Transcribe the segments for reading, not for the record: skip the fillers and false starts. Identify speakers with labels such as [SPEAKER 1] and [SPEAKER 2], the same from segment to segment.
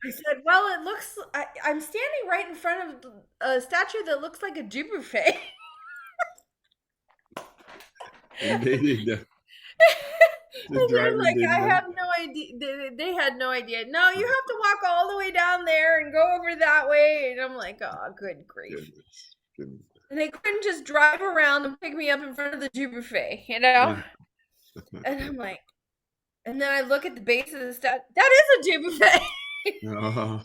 [SPEAKER 1] I said, well, I'm standing right in front of a statue that looks like a Jubufe.
[SPEAKER 2] And they did the
[SPEAKER 1] And they're
[SPEAKER 2] driver
[SPEAKER 1] like,
[SPEAKER 2] didn't
[SPEAKER 1] I
[SPEAKER 2] know.
[SPEAKER 1] have no idea. They had no idea. No, you have to walk all the way down there and go over that way. And I'm like, oh, good grief.
[SPEAKER 2] Goodness, goodness.
[SPEAKER 1] And they couldn't just drive around and pick me up in front of the Jubufe, you know?
[SPEAKER 2] Yeah.
[SPEAKER 1] And I'm like, and then I look at the base of the statue. That is a Jubufe.
[SPEAKER 2] Oh,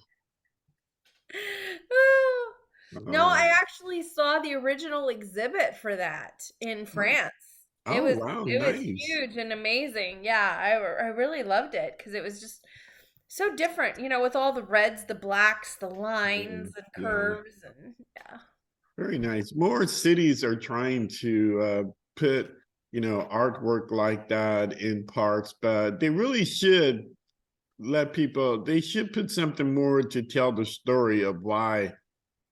[SPEAKER 1] No,
[SPEAKER 2] oh,
[SPEAKER 1] I actually saw the original exhibit for that in
[SPEAKER 2] oh,
[SPEAKER 1] France. It
[SPEAKER 2] oh,
[SPEAKER 1] was
[SPEAKER 2] wow,
[SPEAKER 1] it was
[SPEAKER 2] nice.
[SPEAKER 1] huge and amazing. Yeah, I really loved it because it was just so different, with all the reds, the blacks, the
[SPEAKER 2] Yeah,
[SPEAKER 1] lines and
[SPEAKER 2] yeah,
[SPEAKER 1] curves and yeah.
[SPEAKER 2] very nice. More cities are trying to put, artwork like that in parks, but they really should they should put something more to tell the story of why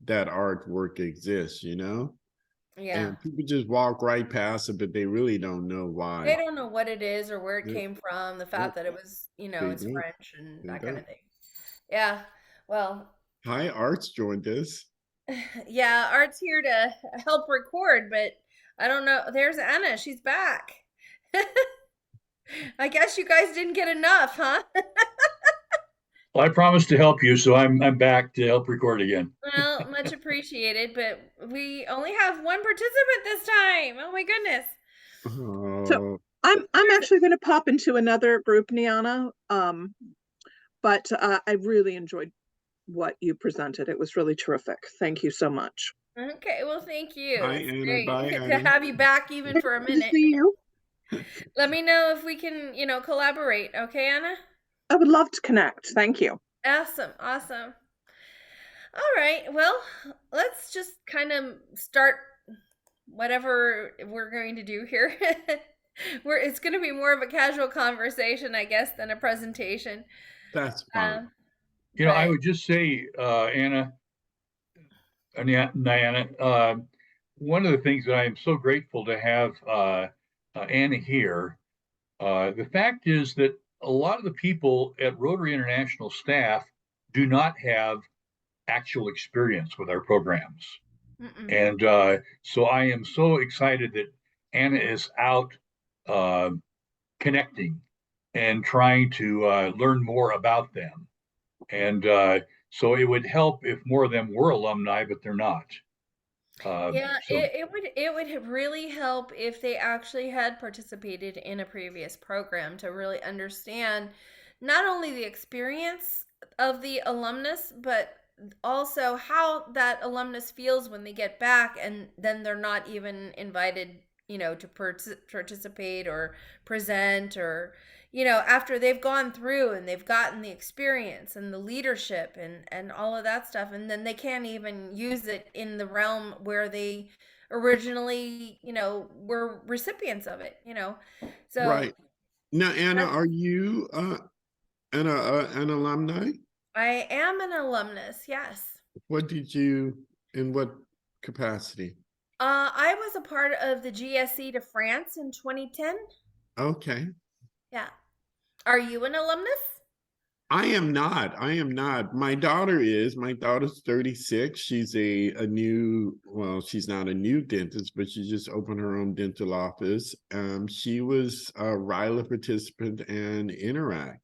[SPEAKER 2] that artwork exists.
[SPEAKER 1] Yeah.
[SPEAKER 2] And people just walk right past it, but they really don't know
[SPEAKER 1] They
[SPEAKER 2] why.
[SPEAKER 1] don't know what it is or where it
[SPEAKER 2] Yep,
[SPEAKER 1] came from, the
[SPEAKER 2] yep,
[SPEAKER 1] fact that it was,
[SPEAKER 2] they
[SPEAKER 1] it's
[SPEAKER 2] don't.
[SPEAKER 1] French and
[SPEAKER 2] They
[SPEAKER 1] that kind
[SPEAKER 2] don't.
[SPEAKER 1] of thing. Yeah. Well,
[SPEAKER 2] Hi, Arts joined us.
[SPEAKER 1] yeah, Art's here to help record, but I don't know. There's Anna. She's back. I guess you guys didn't get enough, huh?
[SPEAKER 3] Well, I promised to help you, so I'm back to help record again.
[SPEAKER 1] Well, much appreciated, but we only have one participant this time. Oh my goodness.
[SPEAKER 4] So
[SPEAKER 2] Oh,
[SPEAKER 4] I'm actually going to pop into another group, Nianna. But I really enjoyed what you presented. It was really terrific. Thank you so much.
[SPEAKER 1] Okay, well, thank you.
[SPEAKER 2] hi,
[SPEAKER 1] It's
[SPEAKER 2] Anna. Bye,
[SPEAKER 1] great to
[SPEAKER 2] Anna.
[SPEAKER 1] have you back even
[SPEAKER 4] Good
[SPEAKER 1] for a
[SPEAKER 4] to
[SPEAKER 1] minute.
[SPEAKER 4] see you.
[SPEAKER 1] Let me know if we can, collaborate. Okay, Anna?
[SPEAKER 4] I would love to connect. Thank you.
[SPEAKER 1] Awesome, awesome. All right, well, let's just kind of start whatever we're going to do here. It's going to be more of a casual conversation, I guess, than a presentation.
[SPEAKER 2] That's fine.
[SPEAKER 1] Um,
[SPEAKER 3] I
[SPEAKER 1] but
[SPEAKER 3] would just say, Anna, Diana, one of the things that I am so grateful to have Anna here. The fact is that a lot of the people at Rotary International staff do not have actual experience with our programs.
[SPEAKER 1] mm-mm.
[SPEAKER 3] And so I am so excited that Anna is out uh, connecting and trying to learn more about them. And so it would help if more of them were alumni, but they're not.
[SPEAKER 1] Yeah,
[SPEAKER 3] So
[SPEAKER 1] it would really help if they actually had participated in a previous program to really understand not only the experience of the alumnus, but also how that alumnus feels when they get back and then they're not even invited, to participate or present or after they've gone through and they've gotten the experience and the leadership and all of that stuff, and then they can't even use it in the realm where they originally were recipients of it. So
[SPEAKER 2] Right. Now, Anna,
[SPEAKER 1] that's
[SPEAKER 2] are you an alumni?
[SPEAKER 1] I am an alumnus, yes.
[SPEAKER 2] What in what capacity?
[SPEAKER 1] I was a part of the GSE to France in 2010.
[SPEAKER 2] Okay.
[SPEAKER 1] Yeah. Are you an alumnus?
[SPEAKER 2] I am not. I am not. My daughter is. My daughter's 36. She's well, she's not a new dentist, but she just opened her own dental office. She was a RILA participant and Interact.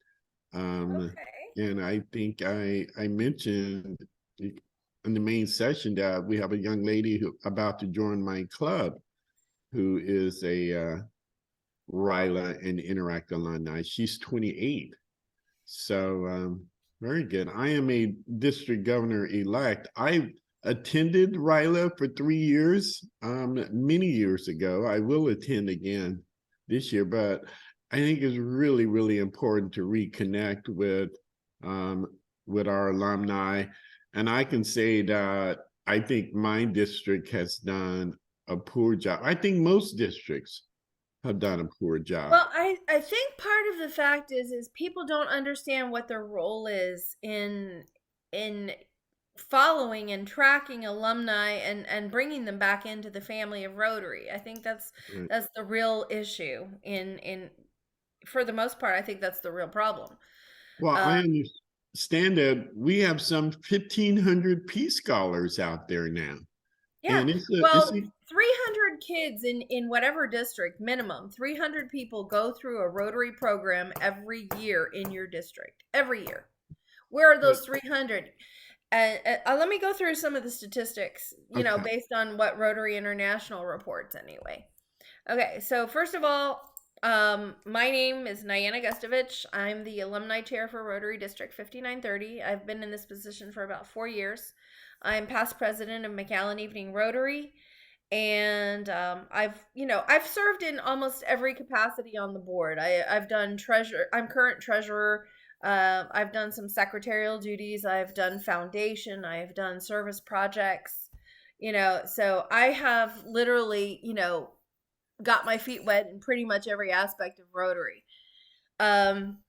[SPEAKER 2] Um,
[SPEAKER 1] Okay.
[SPEAKER 2] and I think I mentioned in the main session that we have a young lady who about to join my club who is a RILA and Interact alumni. She's 28. So very good. I am a district governor elect. I attended RILA for 3 years, many years ago. I will attend again this year, but I think it's really, really important to reconnect um, with our alumni. And I can say that I think my district has done a poor job. I think most districts have done a poor job.
[SPEAKER 1] Well, I think part of the fact is people don't understand what their role is in following and tracking alumni and bringing them back into the family of Rotary. I think
[SPEAKER 2] Right.
[SPEAKER 1] that's the real issue in for the most part. I think that's the real problem.
[SPEAKER 2] Well, I
[SPEAKER 1] Um,
[SPEAKER 2] understand. stand-up, we have some 1,500 Peace Scholars out there now.
[SPEAKER 1] Yeah.
[SPEAKER 2] And
[SPEAKER 1] Well, 300 kids in whatever district, minimum 300 people go through a Rotary program every year in your district. Every year. Where are those 300? Let me go through some of the statistics,
[SPEAKER 2] Okay.
[SPEAKER 1] based on what Rotary International reports anyway. Okay, so first of all, my name is Nianna Gustovich. I'm the alumni chair for Rotary District 5930. I've been in this position for about 4 years. I'm past president of McAllen Evening Rotary, and I've served in almost every capacity on the board. I've done treasurer. I'm current treasurer. I've done some secretarial duties. I've done foundation. I've done service projects. So I have literally, got my feet wet in pretty much every aspect of Rotary. Um,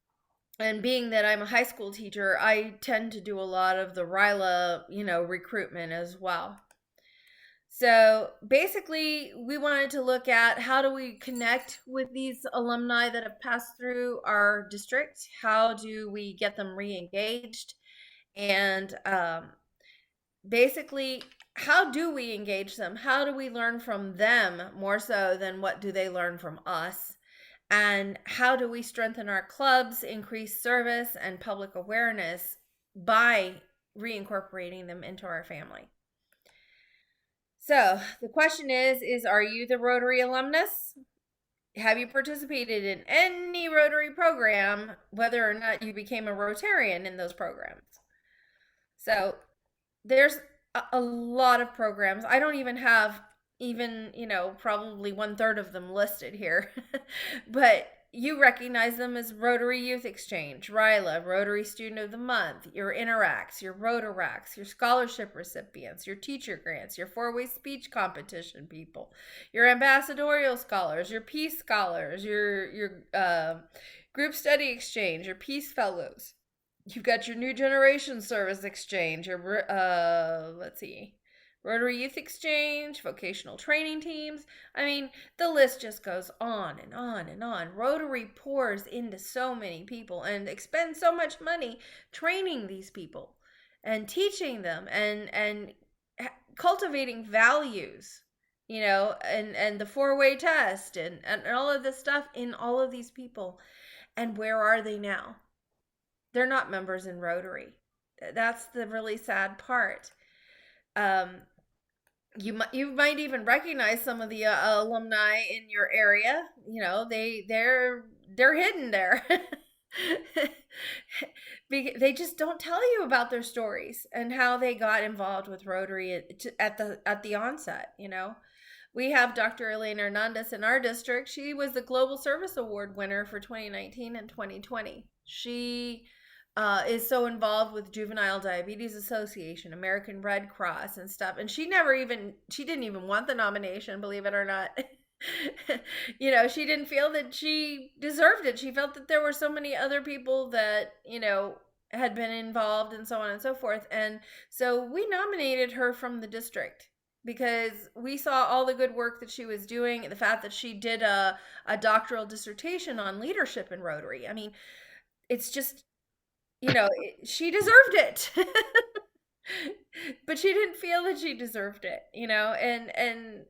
[SPEAKER 1] and being that I'm a high school teacher, I tend to do a lot of the RILA, recruitment as well. So basically, we wanted to look at how do we connect with these alumni that have passed through our district? How do we get them re-engaged? And basically, how do we engage them? How do we learn from them more so than what do they learn from us? And how do we strengthen our clubs, increase service and public awareness by reincorporating them into our family? So the question is are you the Rotary alumnus? Have you participated in any Rotary program, whether or not you became a Rotarian in those programs? So there's a lot of programs. I don't even have probably 1/3 of them listed here, but you recognize them as Rotary Youth Exchange, RILA, Rotary Student of the Month, your Interacts, your Rotaracts, your scholarship recipients, your teacher grants, your four-way speech competition people, your ambassadorial scholars, your peace scholars, your group study exchange, your peace fellows. You've got your New Generation Service Exchange, your Rotary Youth Exchange, vocational training teams. I mean, the list just goes on and on and on. Rotary pours into so many people and expends so much money training these people and teaching them and cultivating values, and the four-way test and all of this stuff in all of these people. And where are they now? They're not members in Rotary. That's the really sad part. You might even recognize some of the alumni in your area. They're hidden there. They just don't tell you about their stories and how they got involved with Rotary at the onset. We have Dr. Elena Hernandez in our district. She was the Global Service Award winner for 2019 and 2020. She is so involved with Juvenile Diabetes Association, American Red Cross, and stuff. And she didn't even want the nomination, believe it or not. She didn't feel that she deserved it. She felt that there were so many other people that, had been involved and so on and so forth. And so we nominated her from the district because we saw all the good work that she was doing, the fact that she did a doctoral dissertation on leadership in Rotary. I mean, it's just, she deserved it. But she didn't feel that she deserved it, and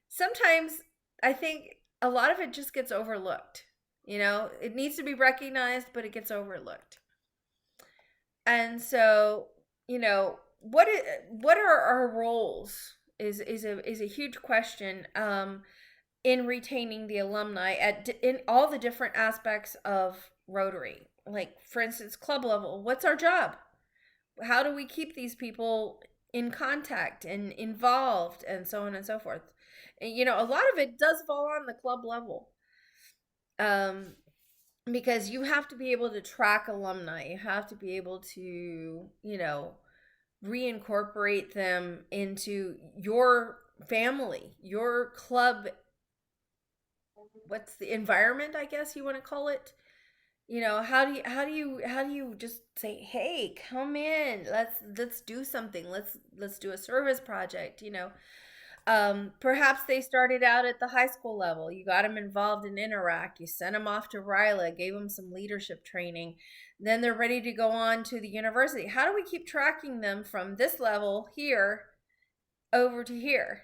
[SPEAKER 1] sometimes I think a lot of it just gets overlooked. It needs to be recognized, but it gets overlooked. And so, what are our roles is a huge question in retaining the alumni in all the different aspects of Rotary. Like, for instance, club level, what's our job? How do we keep these people in contact and involved and so on and so forth? And, a lot of it does fall on the club level. Because you have to be able to track alumni. You have to be able to, reincorporate them into your family, your club. What's the environment, I guess you want to call it? How do you just say, hey, come in, let's do something, let's do a service project. Perhaps they started out at the high school level. You got them involved in Interact, you sent them off to RILA, gave them some leadership training. Then they're ready to go on to the university. How do we keep tracking them from this level here over to here?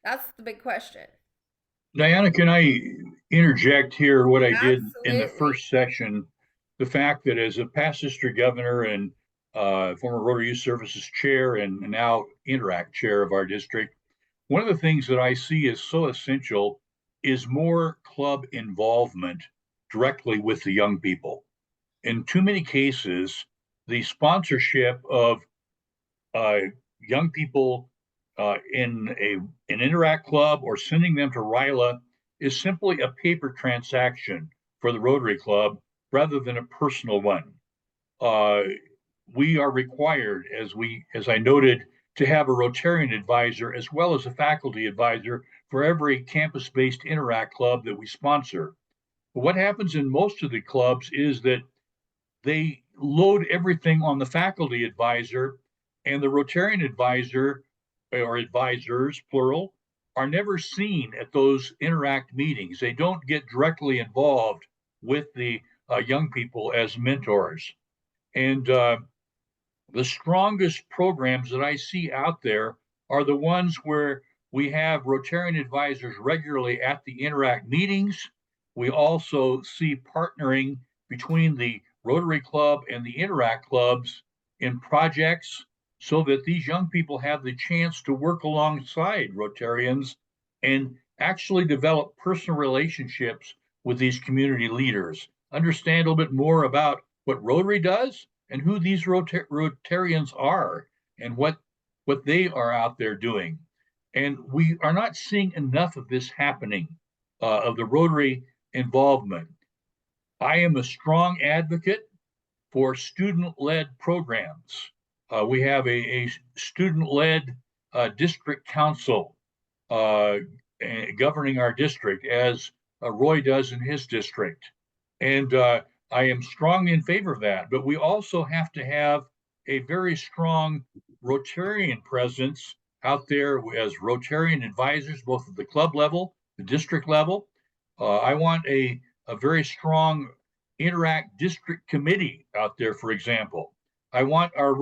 [SPEAKER 1] That's the big question.
[SPEAKER 3] Diana, can I interject here what I did in the
[SPEAKER 1] Absolutely.
[SPEAKER 3] first section? The fact that as a past district governor and former Rotary Youth Services chair and now Interact chair of our district, one of the things that I see is so essential is more club involvement directly with the young people. In too many cases, the sponsorship of uh, young people in an Interact club or sending them to RILA is simply a paper transaction for the Rotary Club rather than a personal one. Uh, we are required, as I noted, to have a Rotarian advisor as well as a faculty advisor for every campus-based Interact club that we sponsor. But what happens in most of the clubs is that they load everything on the faculty advisor, and the Rotarian advisor or advisors, plural, are never seen at those Interact meetings. They don't get directly involved with the young people as mentors. And the strongest programs that I see out there are the ones where we have Rotarian advisors regularly at the Interact meetings. We also see partnering between the Rotary Club and the Interact clubs in projects so that these young people have the chance to work alongside Rotarians and actually develop personal relationships with these community leaders, understand a little bit more about what Rotary does and who these Rotarians are and what they are out there doing. And we are not seeing enough of this happening, of the Rotary involvement. I am a strong advocate for student-led programs. We have a student-led district council uh, governing our district, as Roy does in his district. And I am strongly in favor of that. But we also have to have a very strong Rotarian presence out there as Rotarian advisors, both at the club level, the district level. I want a very strong Interact district committee out there, for example. I want our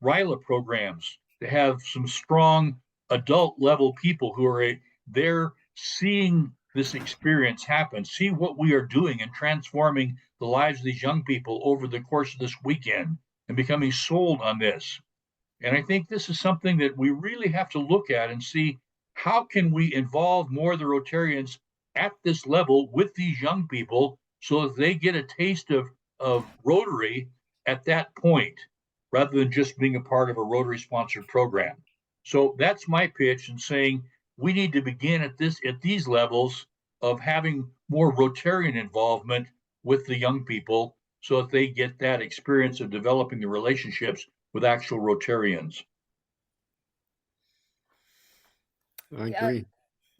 [SPEAKER 3] RILA programs to have some strong adult level people who are there seeing this experience happen, see what we are doing and transforming the lives of these young people over the course of this weekend and becoming sold on this. And I think this is something that we really have to look at and see how can we involve more of the Rotarians at this level with these young people so that they get a taste of Rotary at that point, rather than just being a part of a Rotary sponsored program. So that's my pitch in saying we need to begin at these levels of having more Rotarian involvement with the young people so that they get that experience of developing the relationships with actual Rotarians.
[SPEAKER 2] I
[SPEAKER 1] Yeah,
[SPEAKER 2] agree.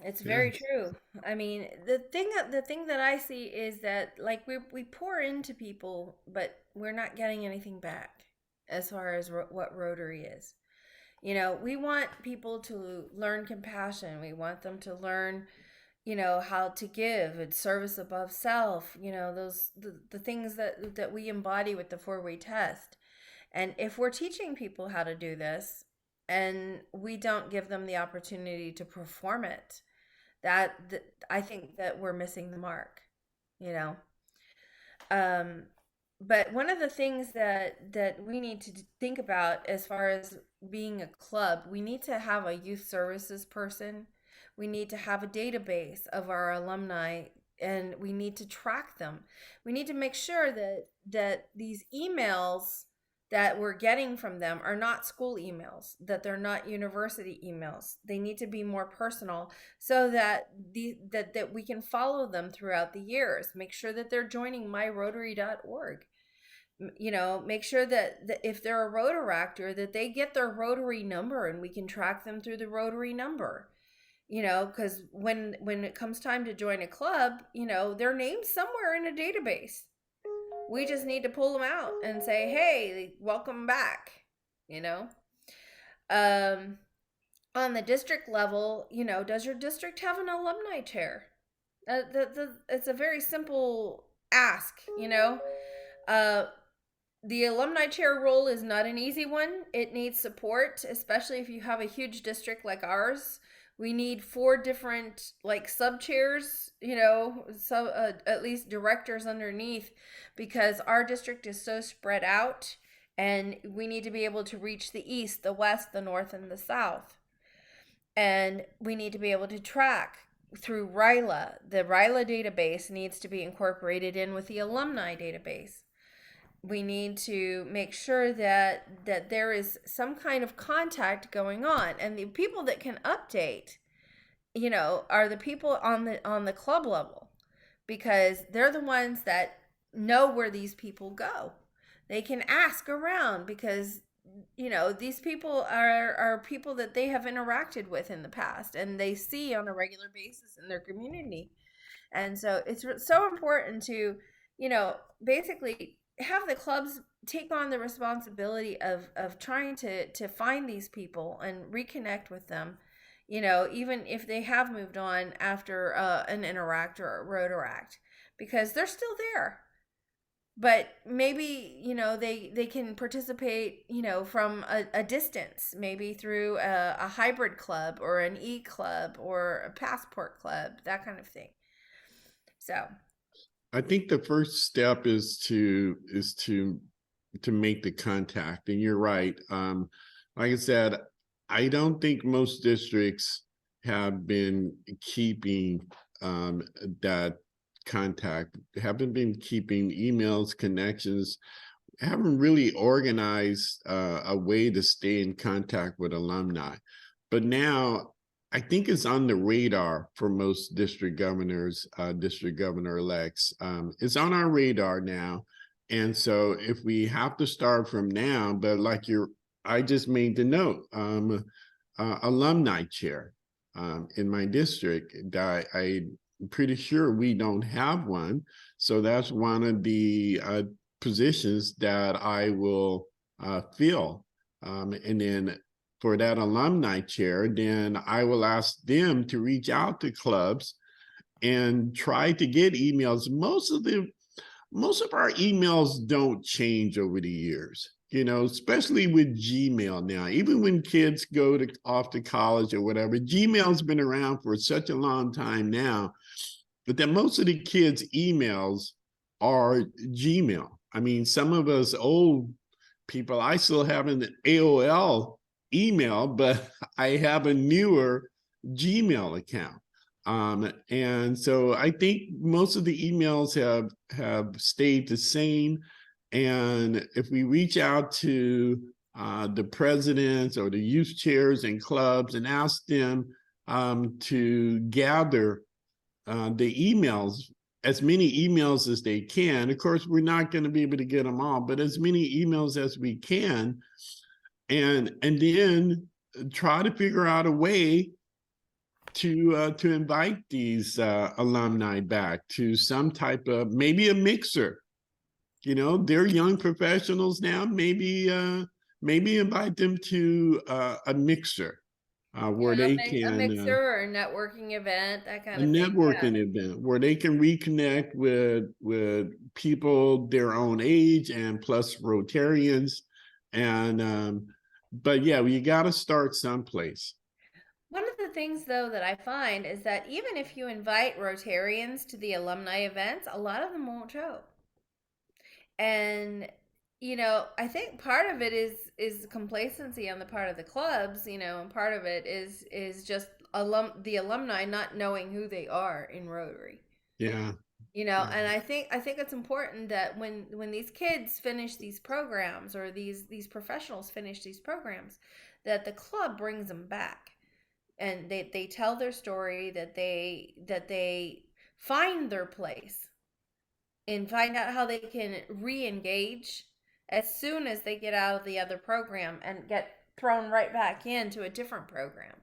[SPEAKER 1] it's very
[SPEAKER 2] Yes.
[SPEAKER 1] true. I mean, the thing that I see is that like we pour into people, but we're not getting anything back as far as what Rotary is. You know, we want people to learn compassion. We want them to learn, you know, how to give and service above self. You know, the things that we embody with the four-way test. And if we're teaching people how to do this, and we don't give them the opportunity to perform it, that I think that we're missing the mark, you know. Um, but one of the things that we need to think about as far as being a club, we need to have a youth services person. We need to have a database of our alumni, and we need to track them. We need to make sure that these emails that we're getting from them are not school emails, that they're not university emails. They need to be more personal so that that we can follow them throughout the years. Make sure that they're joining myrotary.org. You know, make sure that if they're a Rotaractor, that they get their Rotary number and we can track them through the Rotary number. You know, because when it comes time to join a club, you know, their name's somewhere in a database. We just need to pull them out and say, hey, welcome back, you know. um on the district level, you know, does your district have an alumni chair? It's a very simple ask, uh, the alumni chair role is not an easy one. It needs support, especially if you have a huge district like ours. We need 4 different like sub chairs, so at least directors underneath, because our district is so spread out, and we need to be able to reach the east, the west, the north, and the south. And we need to be able to track through RILA. The RILA database needs to be incorporated in with the alumni database. We need to make sure that there is some kind of contact going on, and the people that can update, are the people on the club level, because they're the ones that know where these people go. They can ask around, because these people are people that they have interacted with in the past, and they see on a regular basis in their community. And so it's so important to, basically have the clubs take on the responsibility of trying to find these people and reconnect with them, even if they have moved on after an interact or a rotaract, because they're still there. But maybe, they can participate, from a distance, maybe through a hybrid club or an e-club or a passport club, that kind of thing. So,
[SPEAKER 2] I think the first step is to make the contact, and you're right. Like I said, I don't think most districts have been keeping that contact, haven't been keeping emails, connections, haven't really organized a way to stay in contact with alumni. But now I think it's on the radar for most district governors, district governor elects. It's on our radar now. And so if we have to start from now, but I just made the note, alumni chair in my district, I'm pretty sure we don't have one. So that's one of the positions that I will fill. And then for that alumni chair, then I will ask them to reach out to clubs and try to get emails. Most of our emails don't change over the years, especially with Gmail now. Even when kids go off to college or whatever, Gmail's been around for such a long time now, but that most of the kids' emails are Gmail. I mean, some of us old people, I still have an AOL email, but I have a newer Gmail account. And so I think most of the emails have stayed the same. And if we reach out to the presidents or the youth chairs and clubs and ask them to gather the emails, as many emails as they can. Of course, we're not going to be able to get them all, but as many emails as we can, and then try to figure out a way to invite these alumni back to some type of, maybe a mixer. They're young professionals now. Maybe invite them to a mixer. Where they can
[SPEAKER 1] a mixer or a networking event, that kind
[SPEAKER 2] a
[SPEAKER 1] of thing.
[SPEAKER 2] networking event where they can reconnect with people their own age and plus Rotarians. And but yeah, you got to start someplace.
[SPEAKER 1] One of the things, though, that I find is that even if you invite Rotarians to the alumni events, a lot of them won't show. And I think part of it is complacency on the part of the clubs, and part of it is just the alumni not knowing who they are in Rotary.
[SPEAKER 2] Yeah.
[SPEAKER 1] And I think it's important that when these kids finish these programs, or these professionals finish these programs, that the club brings them back, and they tell their story, that they find their place and find out how they can re-engage as soon as they get out of the other program and get thrown right back into a different program.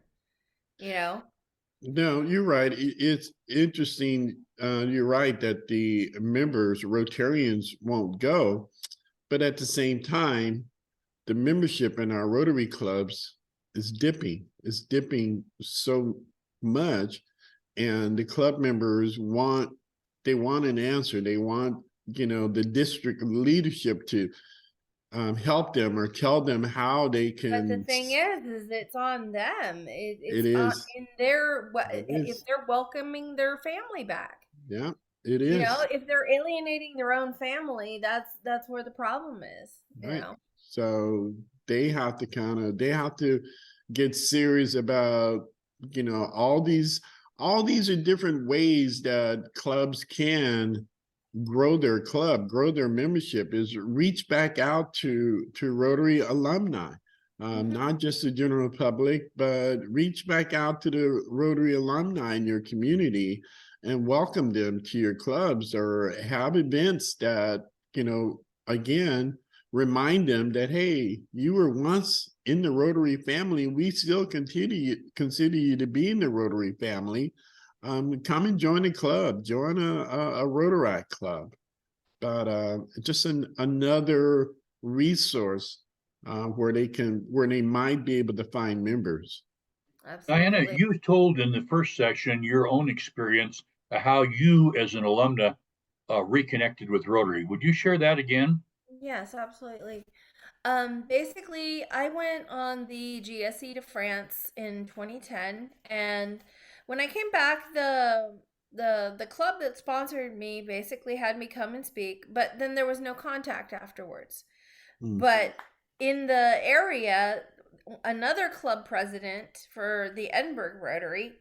[SPEAKER 2] No, you're right. It's interesting. You're right that the members, Rotarians, won't go, but at the same time, the membership in our Rotary clubs is dipping. It's dipping so much, and the club members want want an answer. They want, the district leadership to help them or tell them how they
[SPEAKER 1] But the
[SPEAKER 2] can.
[SPEAKER 1] thing is it's on them.
[SPEAKER 2] It
[SPEAKER 1] It's
[SPEAKER 2] is.
[SPEAKER 1] in their
[SPEAKER 2] It
[SPEAKER 1] if
[SPEAKER 2] is.
[SPEAKER 1] they're welcoming their family back.
[SPEAKER 2] Yeah, it
[SPEAKER 1] You know,
[SPEAKER 2] is.
[SPEAKER 1] if they're alienating their own family, that's where the problem is. You
[SPEAKER 2] Right.
[SPEAKER 1] know.
[SPEAKER 2] So they have to get serious about, all these are different ways that clubs can grow their club, grow their membership, is reach back out to Rotary alumni. Not just the general public, but reach back out to the Rotary alumni in your community and welcome them to your clubs, or have events that, again, remind them that, hey, you were once in the Rotary family. We still consider you to be in the Rotary family. Come and join a club, join a Rotaract club. But just another resource where they might be able to find members.
[SPEAKER 3] Nianna,
[SPEAKER 1] Absolutely.
[SPEAKER 3] you told in the first section your own experience how you, as an alumna, reconnected with Rotary. Would you share that again?
[SPEAKER 1] Yes, absolutely. Basically, I went on the GSE to France in 2010, and when I came back, the club that sponsored me basically had me come and speak, but then there was no contact afterwards.
[SPEAKER 2] Mm.
[SPEAKER 1] But in the area, another club president for the Edinburgh Rotary,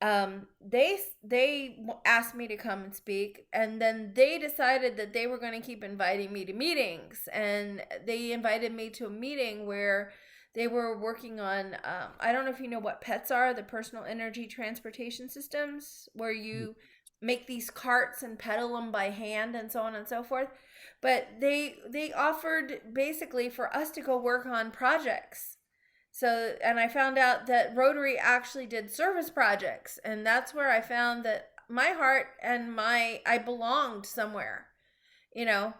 [SPEAKER 1] they asked me to come and speak, and then they decided that they were going to keep inviting me to meetings, and they invited me to a meeting where they were working on, I don't know if you know what pets are, the personal energy transportation systems, where you make these carts and pedal them by hand and so on and so forth. But they offered basically for us to go work on projects. So, and I found out that Rotary actually did service projects, and that's where I found that my heart and I belonged somewhere, you know,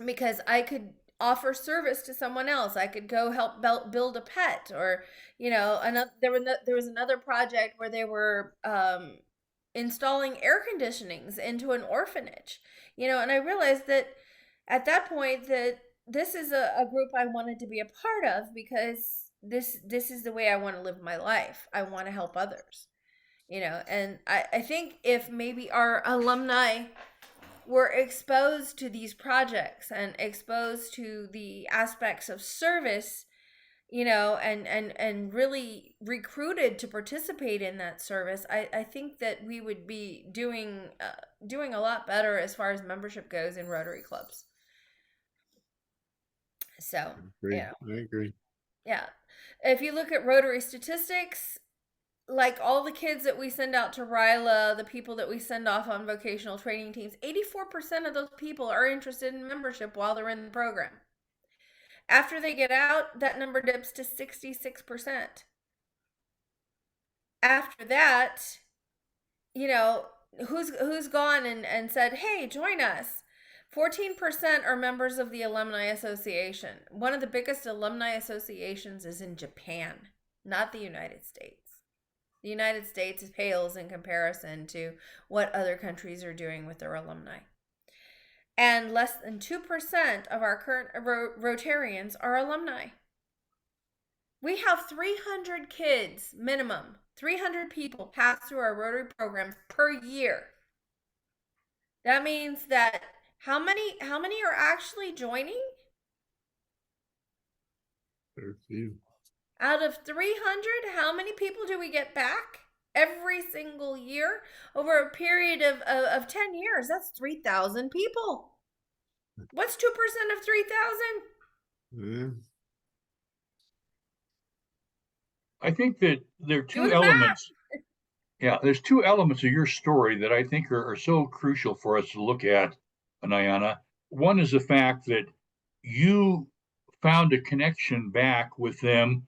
[SPEAKER 1] because I could offer service to someone else. I could go help build a pet, or another, there was another project where they were installing air conditionings into an orphanage, and I realized that at that point that this is a group I wanted to be a part of, because this is the way I want to live my life. I want to help others, and I think if maybe our alumni were exposed to these projects and exposed to the aspects of service, and really recruited to participate in that service, I think that we would be doing a lot better as far as membership goes in Rotary clubs. So,
[SPEAKER 2] I agree.
[SPEAKER 1] yeah. If you look at Rotary statistics, like all the kids that we send out to RILA, the people that we send off on vocational training teams, 84% of those people are interested in membership while they're in the program. After they get out, that number dips to 66%. After that, who's gone and said, hey, join us? 14% are members of the Alumni Association. One of the biggest alumni associations is in Japan, not the United States. The United States pales in comparison to what other countries are doing with their alumni. And less than 2% of our current Rotarians are alumni. We have 300 kids minimum. 300 people pass through our Rotary programs per year. That means that how many are actually joining?
[SPEAKER 2] There are few.
[SPEAKER 1] Out of 300, how many people do we get back every single year over a period of 10 years? That's 3,000 people. What's 2% of 3,000?
[SPEAKER 2] Yeah.
[SPEAKER 3] I think that there are
[SPEAKER 1] Do
[SPEAKER 3] two
[SPEAKER 1] the math.
[SPEAKER 3] elements. Yeah, there's two elements of your story that I think are so crucial for us to look at, Nianna. One is the fact that you found a connection back with them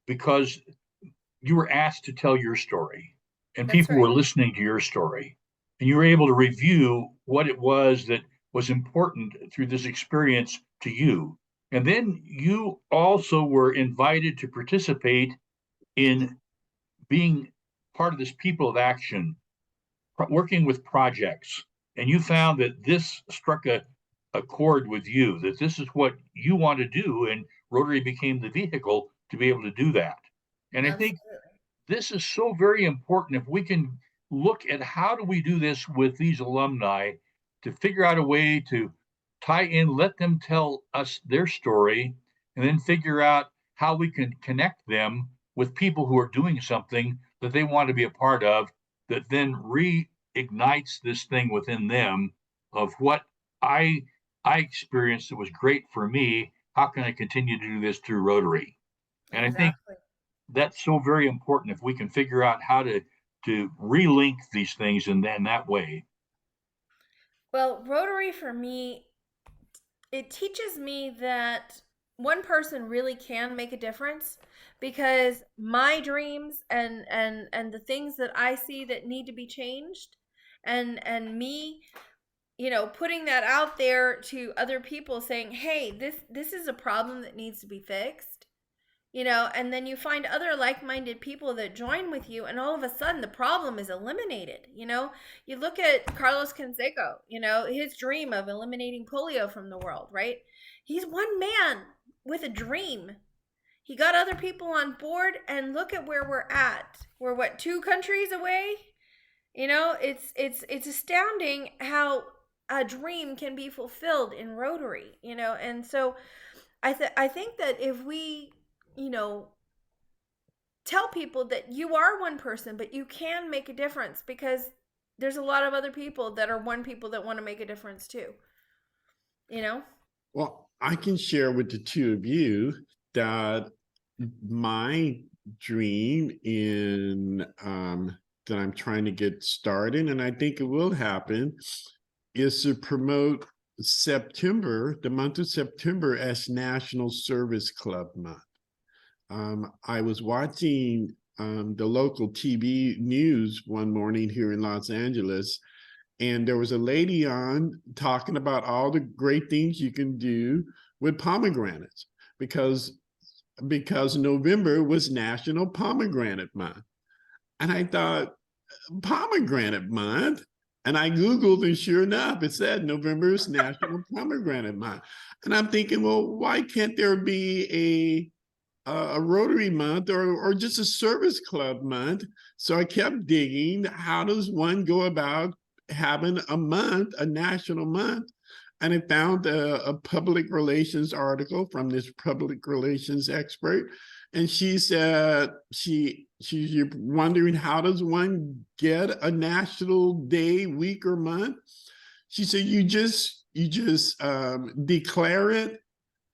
[SPEAKER 3] because you were asked to tell your story and
[SPEAKER 1] That's
[SPEAKER 3] people were
[SPEAKER 1] right.
[SPEAKER 3] listening to your story. And you were able to review what it was that was important through this experience to you. And then you also were invited to participate in being part of this people of action, working with projects. and you found that this struck a chord with you, that this is what you want to do, and Rotary became the vehicle to be able to do that. And I think
[SPEAKER 1] Absolutely.
[SPEAKER 3] this is so very important. If we can look at how do we do this with these alumni to figure out a way to tie in, let them tell us their story, and then figure out how we can connect them with people who are doing something that they want to be a part of, that then reignites this thing within them of what I I experienced that was great for me. How can I continue to do this through Rotary? And I think
[SPEAKER 1] Exactly.
[SPEAKER 3] that's so very important if we can figure out how to relink these things and then that way.
[SPEAKER 1] Well, Rotary for me, it teaches me that one person really can make a difference, because my dreams and the things that I see that need to be changed, and me, putting that out there to other people, saying, hey, this is a problem that needs to be fixed, and then you find other like-minded people that join with you, and all of a sudden the problem is eliminated. You look at Carlos Canseco, his dream of eliminating polio from the world, right? He's one man with a dream. He got other people on board, and look at where we're at. We're what, 2 countries away? It's astounding how a dream can be fulfilled in Rotary, and so I think that if we, you know, tell people that you are one person, but you can make a difference, because there's a lot of other people that are one people that want to make a difference too. You know?
[SPEAKER 2] Well, I can share with the two of you that my dream in that I'm trying to get started, and I think it will happen, is to promote September, the month of September, as National Service Club Month. I was watching the local TV news one morning here in Los Angeles, and there was a lady on talking about all the great things you can do with pomegranates, because November was National Pomegranate Month. And I thought, Pomegranate Month? And I Googled, and sure enough, it said November is National Pomegranate Month. And I'm thinking, well, why can't there be a Rotary month, or just a service club month? So I kept digging. How does one go about having a month, a national month? And I found a public relations article from this public relations expert. And she said, she's wondering, how does one get a national day, week, or month? She said, you just declare it,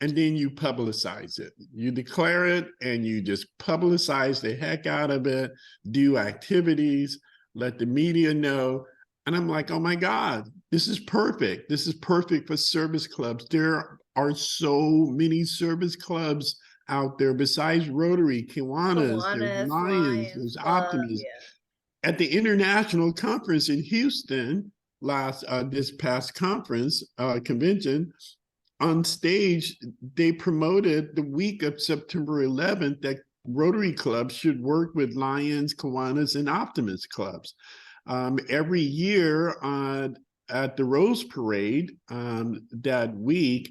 [SPEAKER 2] and then you publicize it. You declare it, and you just publicize the heck out of it, do activities, let the media know. And I'm like, oh my God, this is perfect. This is perfect for service clubs. There are so many service clubs out there besides Rotary, Kiwanis, there's
[SPEAKER 1] Kiwanis,
[SPEAKER 2] Lions,
[SPEAKER 1] Lions
[SPEAKER 2] there's
[SPEAKER 1] Club,
[SPEAKER 2] Optimus.
[SPEAKER 1] yeah.
[SPEAKER 2] At the international conference in Houston, this past conference convention, on stage, they promoted the week of September 11th that Rotary clubs should work with Lions, Kiwanis, and Optimus clubs. Every year at the Rose Parade that week,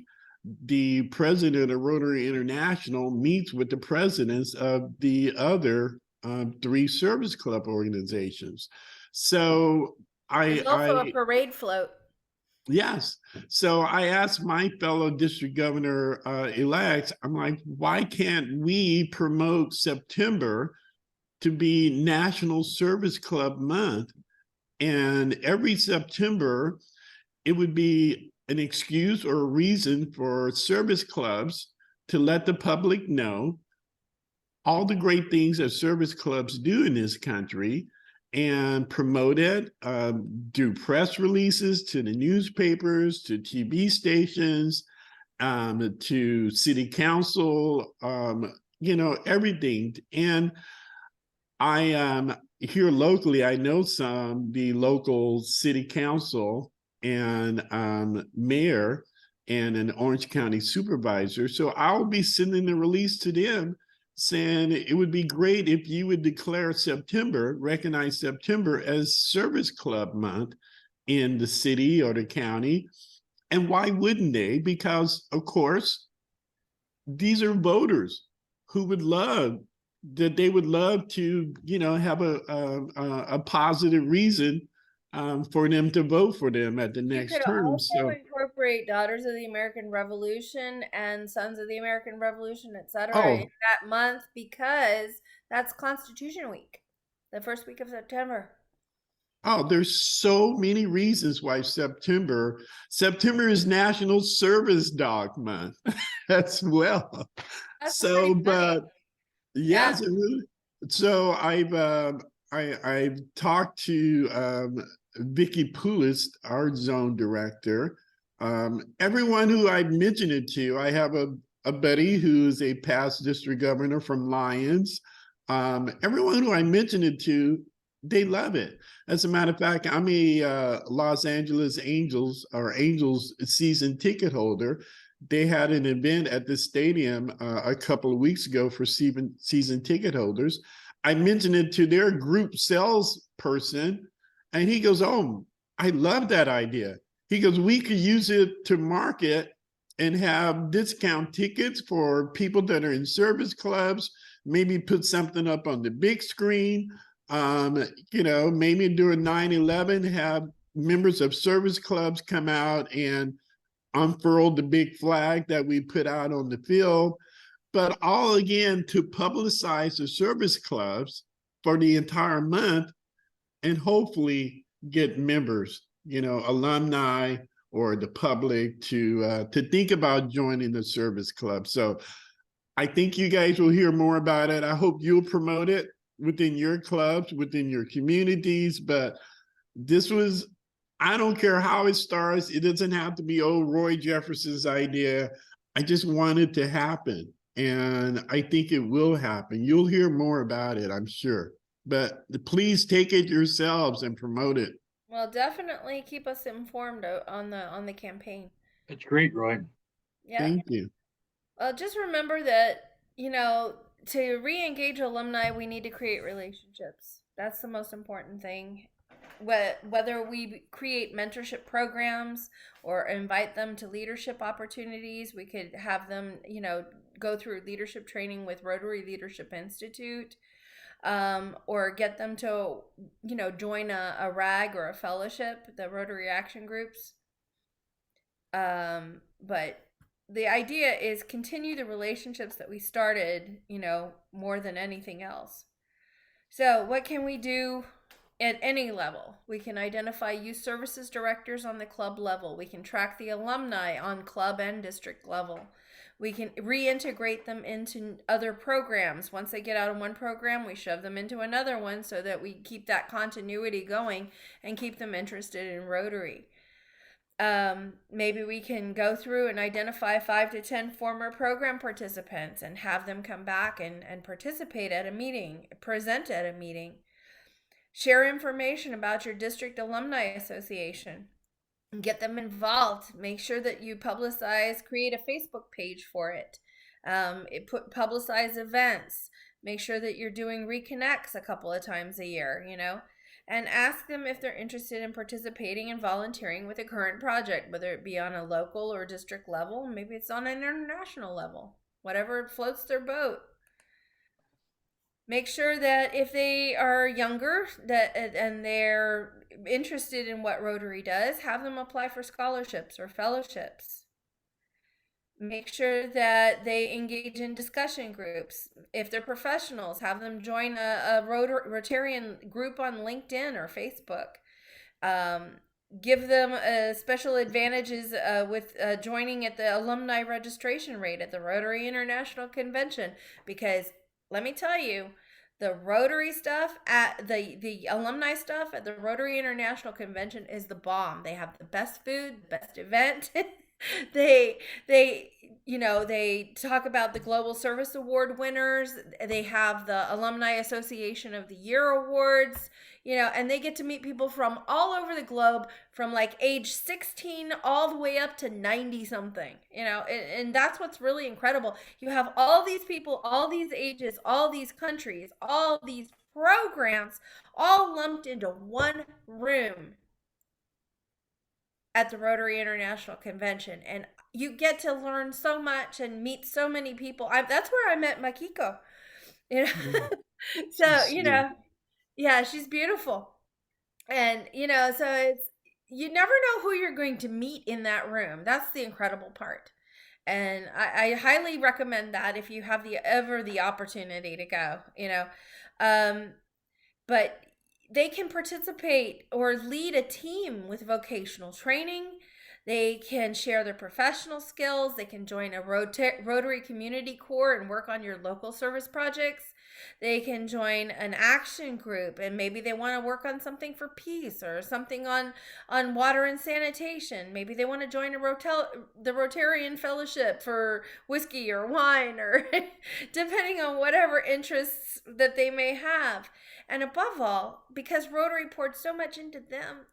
[SPEAKER 2] the president of Rotary International meets with the presidents of the other 3 service club organizations. So
[SPEAKER 1] There's also a
[SPEAKER 2] I
[SPEAKER 1] parade float.
[SPEAKER 2] Yes. So I asked my fellow district governor elect, I'm like, why can't we promote September to be National Service Club Month? And every September, it would be an excuse or a reason for service clubs to let the public know all the great things that service clubs do in this country, and promote it, do press releases to the newspapers, to TV stations, to city council, everything. And I here locally, I know the local city council and mayor and an Orange County supervisor. So I'll be sending the release to them, saying it would be great if you would declare September, recognize September as Service Club Month in the city or the county. And why wouldn't they? Because, of course, these are voters who would love that they would love to, have a positive reason for them to vote for them at the
[SPEAKER 1] You
[SPEAKER 2] next
[SPEAKER 1] could
[SPEAKER 2] term.
[SPEAKER 1] also
[SPEAKER 2] So,
[SPEAKER 1] incorporate Daughters of the American Revolution and Sons of the American Revolution, etc., in
[SPEAKER 2] oh,
[SPEAKER 1] that month because that's Constitution Week, the first week of September.
[SPEAKER 2] oh, there's so many reasons why September is National Service Dog Month as well.
[SPEAKER 1] That's
[SPEAKER 2] So,
[SPEAKER 1] pretty funny.
[SPEAKER 2] but
[SPEAKER 1] Yeah.
[SPEAKER 2] yes, it really. So I've talked to Vicky Poulis, our zone director. Everyone who I mentioned it to, I have a buddy who's a past district governor from Lyons. Everyone who I mentioned it to, they love it. As a matter of fact, I'm a Los Angeles Angels season ticket holder. They had an event at the stadium a couple of weeks ago for season ticket holders. I mentioned it to their group sales person, and he goes, "Oh, I love that idea." He goes, "We could use it to market and have discount tickets for people that are in service clubs, maybe put something up on the big screen. Maybe during 9/11, have members of service clubs come out and unfurled the big flag that we put out on the field, but all again to publicize the service clubs for the entire month and hopefully get members, alumni or the public to think about joining the service club. So I think you guys will hear more about it. I hope you'll promote it within your clubs, within your communities, but this was, I don't care how it starts. It doesn't have to be old Roy Jefferson's idea. I just want it to happen. And I think it will happen. You'll hear more about it, I'm sure. But please take it yourselves and promote it.
[SPEAKER 1] Well, definitely keep us informed on the campaign.
[SPEAKER 3] That's great, Roy.
[SPEAKER 1] Yeah.
[SPEAKER 2] Thank you.
[SPEAKER 1] Just remember that, to re-engage alumni, we need to create relationships. That's the most important thing. Whether we create mentorship programs or invite them to leadership opportunities, we could have them, go through leadership training with Rotary Leadership Institute, or get them to, join a RAG or a fellowship, the Rotary Action Groups. But the idea is continue the relationships that we started, more than anything else. So, what can we do at any level? We can identify youth services directors on the club level. We can track the alumni on club and district level. We can reintegrate them into other programs. Once they get out of one program, we shove them into another one so that we keep that continuity going and keep them interested in Rotary. Maybe we can go through and identify 5 to 10 former program participants and have them come back and participate at a meeting, present at a meeting. Share information about your district alumni association. Get them involved. Make sure that you publicize, create a Facebook page for it. Publicize events. Make sure that you're doing reconnects a couple of times a year, and ask them if they're interested in participating and volunteering with a current project, whether it be on a local or district level, maybe it's on an international level, whatever floats their boat. Make sure that if they are younger and they're interested in what Rotary does, have them apply for scholarships or fellowships. Make sure that they engage in discussion groups. If they're professionals, have them join a Rotarian group on LinkedIn or Facebook. Give them special advantages with joining at the alumni registration rate at the Rotary International Convention, because let me tell you, the Rotary stuff at the alumni stuff at the Rotary International Convention is the bomb. They have the best food, the best event. they they talk about the Global Service Award winners. They have the Alumni Association of the Year awards, and they get to meet people from all over the globe, from like age 16 all the way up to 90 something, and that's what's really incredible. You have all these people, all these ages, all these countries, all these programs all lumped into one room. at the Rotary International Convention, and you get to learn so much and meet so many people. That's where I met Makiko. You know, so
[SPEAKER 2] Yeah.
[SPEAKER 1] yeah, she's beautiful, and so you never know who you're going to meet in that room. That's the incredible part, and I highly recommend that if you have the opportunity to go. Um, but they can participate or lead a team with vocational training. They can share their professional skills. They can join a Rotary Community Corps and work on your local service projects. They can join an action group, and maybe they want to work on something for peace or something on water and sanitation. Maybe they want to join the Rotarian Fellowship for whiskey or wine, or depending on whatever interests that they may have. And above all, because Rotary poured so much into them,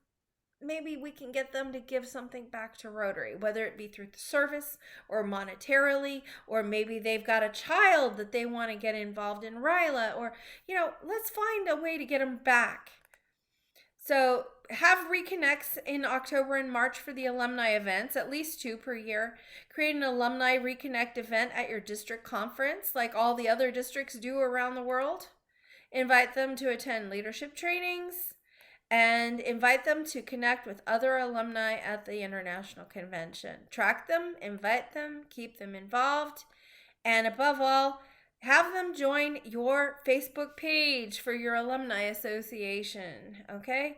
[SPEAKER 1] maybe we can get them to give something back to Rotary, whether it be through the service or monetarily, or maybe they've got a child that they want to get involved in RILA, or, let's find a way to get them back. So have reconnects in October and March for the alumni events, at least 2 per year. Create an alumni reconnect event at your district conference, like all the other districts do around the world. Invite them to attend leadership trainings, and invite them to connect with other alumni at the International Convention. Track them, invite them, keep them involved, and above all, have them join your Facebook page for your alumni association, okay?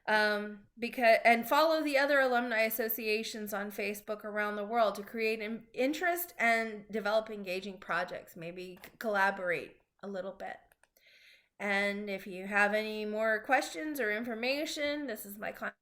[SPEAKER 1] And follow the other alumni associations on Facebook around the world to create interest and develop engaging projects. Maybe collaborate a little bit. And if you have any more questions or information, this is my contact